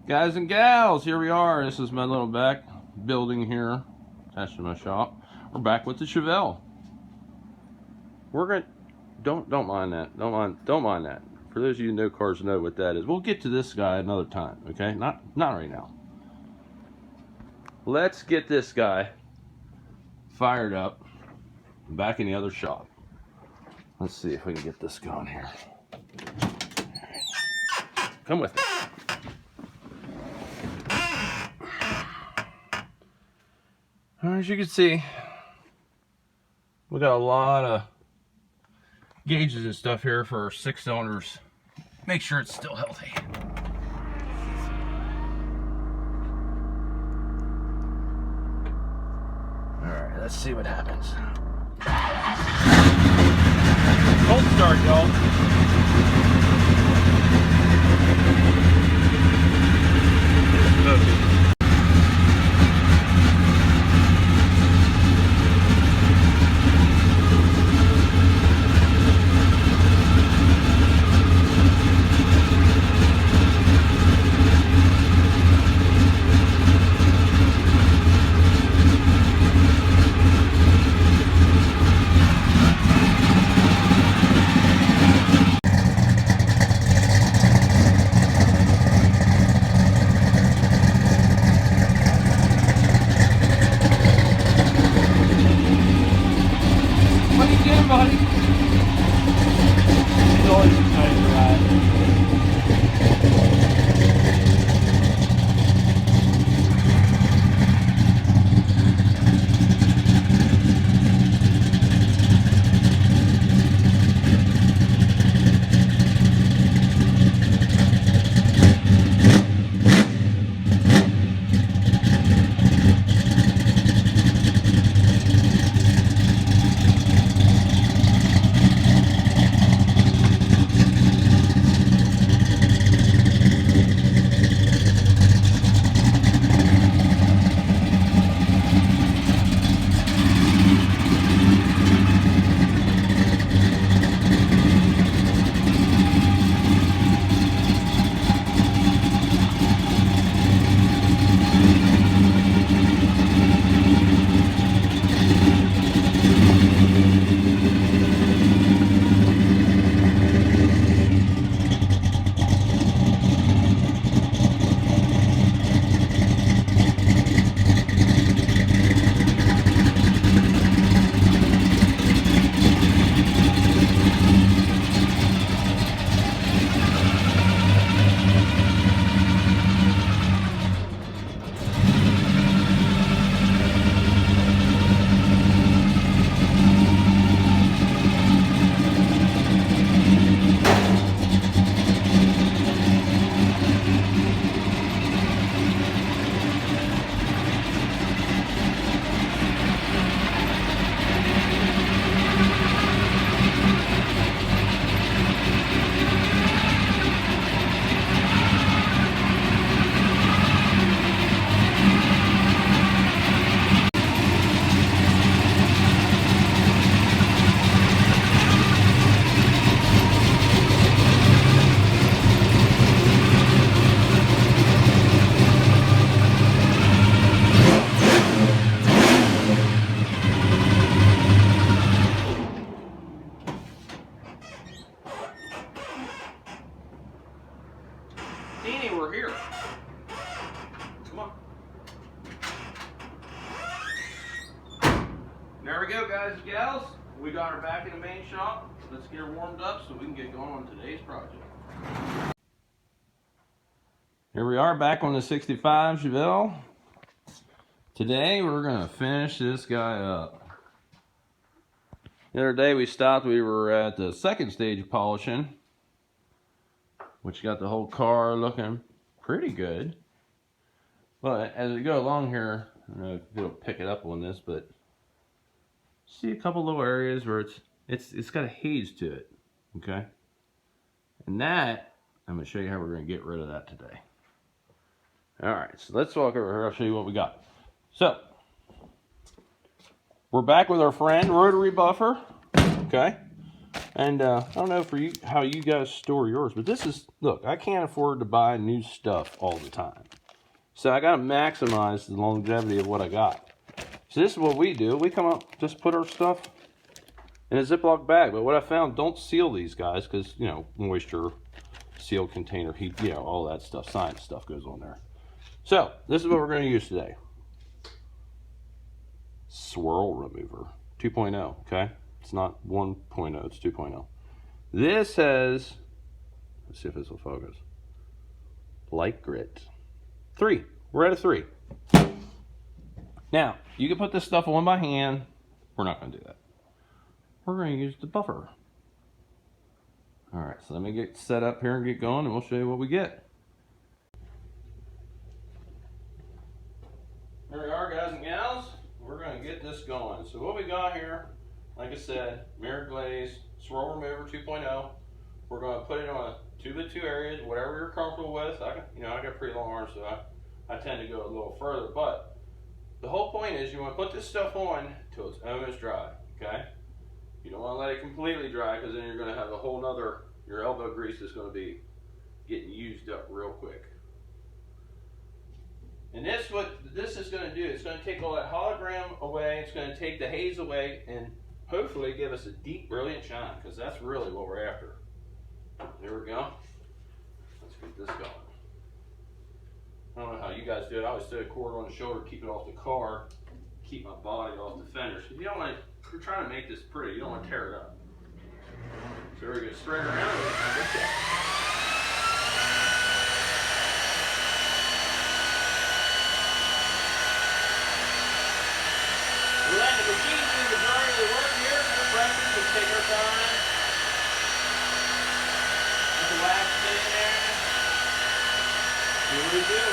Guys and gals, here we are. This is my little back building here attached to my shop. We're back with the Chevelle. We're gonna don't mind that. Don't mind that. For those of you who know cars, know what that is. We'll get to this guy another time, okay? Not right now. Let's get this guy fired up back in the other shop. Let's see if we can get this going here. Come with me. As you can see, we got a lot of gauges and stuff here for our 6 cylinders. Make sure it's still healthy. Alright, let's see what happens. Cold start, y'all. Buddy. He's always excited to ride. We're here. Come on. There we go, guys and gals. We got her back in the main shop. Let's get her warmed up so we can get going on today's project. Here we are back on the 65 Chevelle. Today we're going to finish this guy up. The other day we stopped, we were at the second stage of polishing, which got the whole car looking pretty good. But as we go along here, I don't know if it'll pick it up on this, but see a couple little areas where it's got a haze to it, okay? And that, I'm going to show you how we're going to get rid of that today. Alright, so let's walk over here, I'll show you what we got. So, we're back with our friend, rotary buffer, okay? And I don't know for you how you guys store yours, but this is, look, I can't afford to buy new stuff all the time. So I got to maximize the longevity of what I got. So this is what we do. We come up, just put our stuff in a Ziploc bag. But what I found, don't seal these guys because, you know, moisture, sealed container, heat, you know, all that stuff, science stuff goes on there. So this is what we're going to use today. Swirl remover 2.0, okay? It's not 1.0, it's 2.0. This has, let's see if this will focus. Light grit. 3. We're at a 3. Now, you can put this stuff on by hand. We're not going to do that. We're going to use the buffer. Alright, so let me get set up here and get going, and we'll show you what we get. Here we are, guys and gals. We're going to get this going. So what we got here, like I said, mirror glaze, swirl remover 2.0. We're going to put it on 2x2 areas, whatever you're comfortable with. I got pretty long arms, so I tend to go a little further. But the whole point is you want to put this stuff on till it's almost dry, okay? You don't want to let it completely dry because then you're going to have a whole nother, your elbow grease is going to be getting used up real quick. And this, what this is going to do, it's going to take all that hologram away, it's going to take the haze away, and hopefully give us a deep, brilliant shine, because that's really what we're after. There we go. Let's get this going. I don't know how you guys do it. I always throw a cord on the shoulder, keep it off the car, keep my body off the fenders. You don't want to, we're trying to make this pretty, you don't want to tear it up. So we're going to spread it around and get that. We're letting the machine do the majority of the work here. No pressure, just take our time. Let the wax get in there. Do what we do.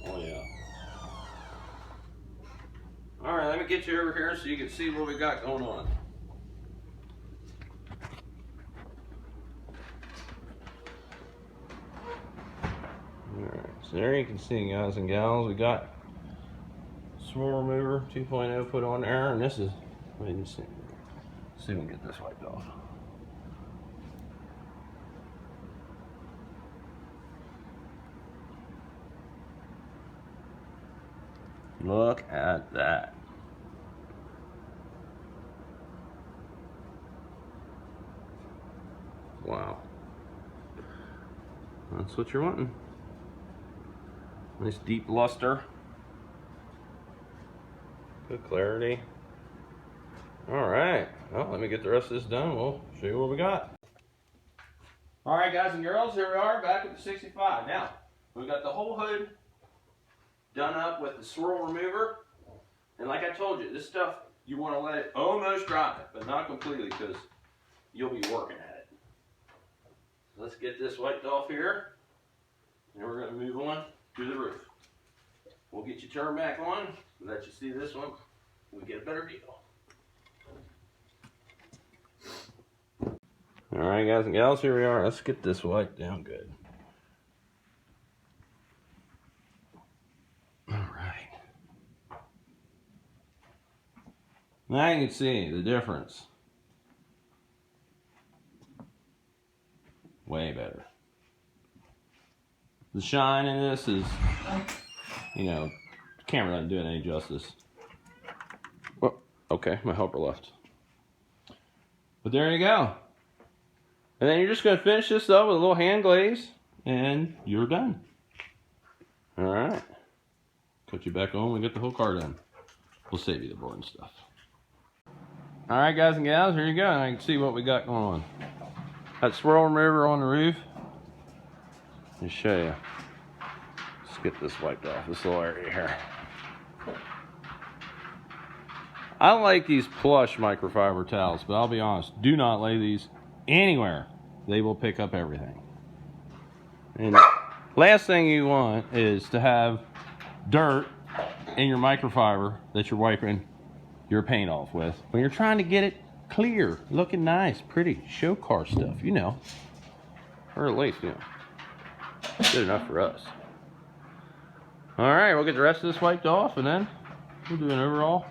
Oh yeah. Alright, let me get you over here so you can see what we got going on. Alright, so there you can see, guys and gals, we got swirl remover 2.0 put on there, and this is, wait a see if we can get this wiped off. Look at that. Wow. That's what you're wanting. Nice deep luster. Good clarity. Alright. Well, let me get the rest of this done. We'll show you what we got. Alright, guys and girls, here we are back at the 65. Now, we've got the whole hood done up with the swirl remover, and like I told you, this stuff you want to let it almost dry, but not completely, because you'll be working at it. So let's get this wiped off here, and we're going to move on to the roof. We'll get you turned back on, let you see this one, we get a better deal. All right, guys and gals, here we are. Let's get this wiped down good. Now you can see the difference. Way better. The shine in this is, you know, camera doesn't do it any justice. Oh, okay, my helper left. But there you go. And then you're just going to finish this up with a little hand glaze. and you're done. All right. Cut you back on when we get the whole car done. We'll save you the boring stuff. All right, guys and gals, here you go. I can see what we got going on. That swirl remover on the roof. Let me show you. Let's get this wiped off, this little area here. I like these plush microfiber towels, but I'll be honest, do not lay these anywhere. They will pick up everything. And last thing you want is to have dirt in your microfiber that you're wiping your paint off with when you're trying to get it clear, looking nice, pretty, show car stuff, you know. Or at least, you know, good enough for us. All right, we'll get the rest of this wiped off, and then we'll do an overall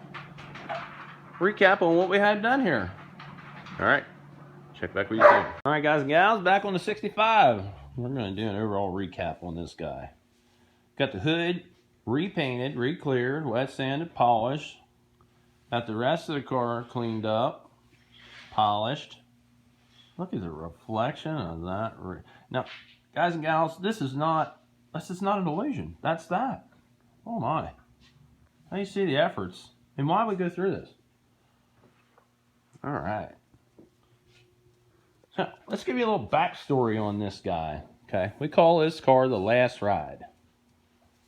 recap on what we had done here. All right, check back with you soon. All right, guys and gals, back on the 65. We're going to do an overall recap on this guy. Got the hood repainted, re-cleared, wet sanded, polished. Got the rest of the car cleaned up, polished. Look at the reflection of that. Now, guys and gals, this is not an illusion. That's that. Oh my. Now you see the efforts. And why we go through this? All right. So let's give you a little backstory on this guy. Okay, we call this car the Last Ride.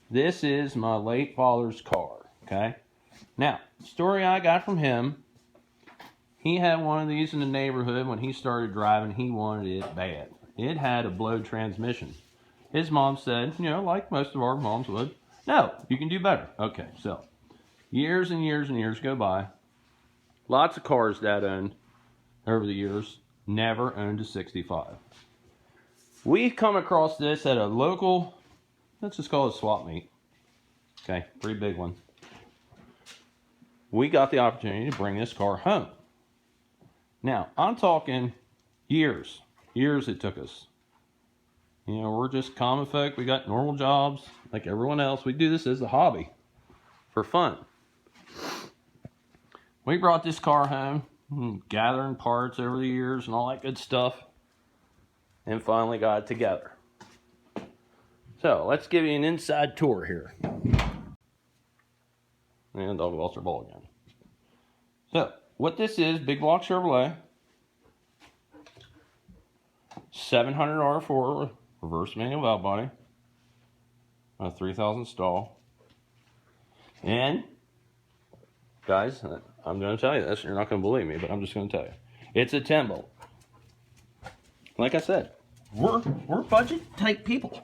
This is my late father's car. Okay. Now, story I got from him. He had one of these in the neighborhood when he started driving. He wanted it bad. It had a blowed transmission. His mom said, you know, like most of our moms would, no, you can do better. Okay, so years and years and years go by. Lots of cars Dad owned over the years. Never owned a 65. We come across this at a local, let's just call it a swap meet. Okay, pretty big one. We got the opportunity to bring this car home. Now, I'm talking years it took us. You know, we're just common folk. We got normal jobs like everyone else. We do this as a hobby for fun. We brought this car home, gathering parts over the years and all that good stuff, and finally got it together. So, let's give you an inside tour here. And I'll lost our ball again. So, what this is, big block Chevrolet, 700 R4 reverse manual valve body, a 3000 stall, and guys, I'm going to tell you this. You're not going to believe me, but I'm just going to tell you, it's a 10 bolt. Like I said, we're budget type people.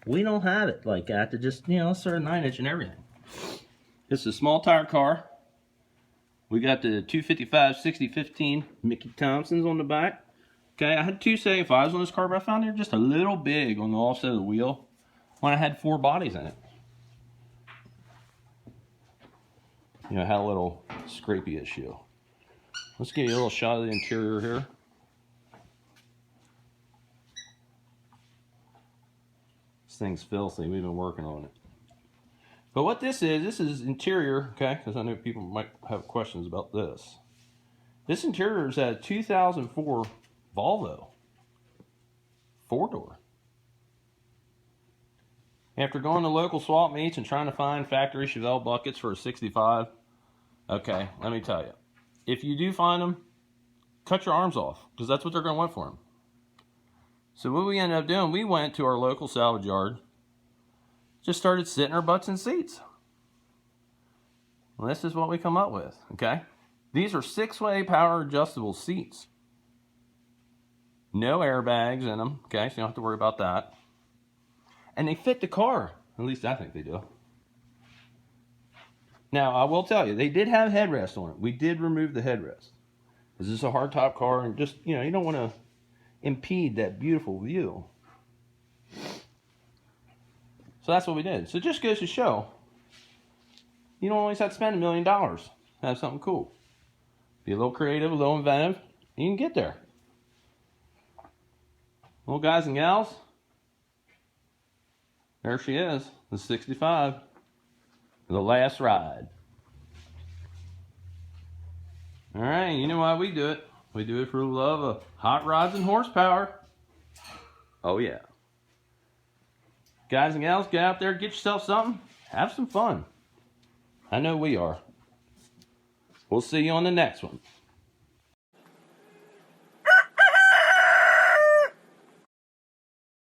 We don't have it like that to just, you know, sort of 9-inch and everything. It's a small tire car. We got the 255 6015 Mickey Thompsons on the back. Okay, I had 2 75s on this car, but I found they're just a little big on the offset of the wheel when I had 4 bodies in it. You know, I had a little scrapey issue. Let's give you a little shot of the interior here. This thing's filthy. We've been working on it. But what this is interior, okay, because I know people might have questions about this. This interior is a 2004 Volvo 4-door. After going to local swap meets and trying to find factory Chevelle buckets for a 65, okay, let me tell you, if you do find them, cut your arms off, because that's what they're going to want for them. So what we ended up doing, we went to our local salvage yard, just started sitting our butts in seats. Well, this is what we come up with, okay? These are 6-way power adjustable seats. No airbags in them, okay, so you don't have to worry about that. And they fit the car, at least I think they do. Now, I will tell you, they did have headrest on it. We did remove the headrest. This is a hardtop car, and just, you know, you don't want to impede that beautiful view. So that's what we did. So it just goes to show, you don't always have to spend $1 million to have something cool. Be a little creative, a little inventive, and you can get there. Well, guys and gals, there she is, the 65, the Last Ride. All right, you know why we do it. We do it for the love of hot rods and horsepower. Oh, yeah. Guys and gals, get out there, get yourself something, have some fun. I know we are. We'll see you on the next one.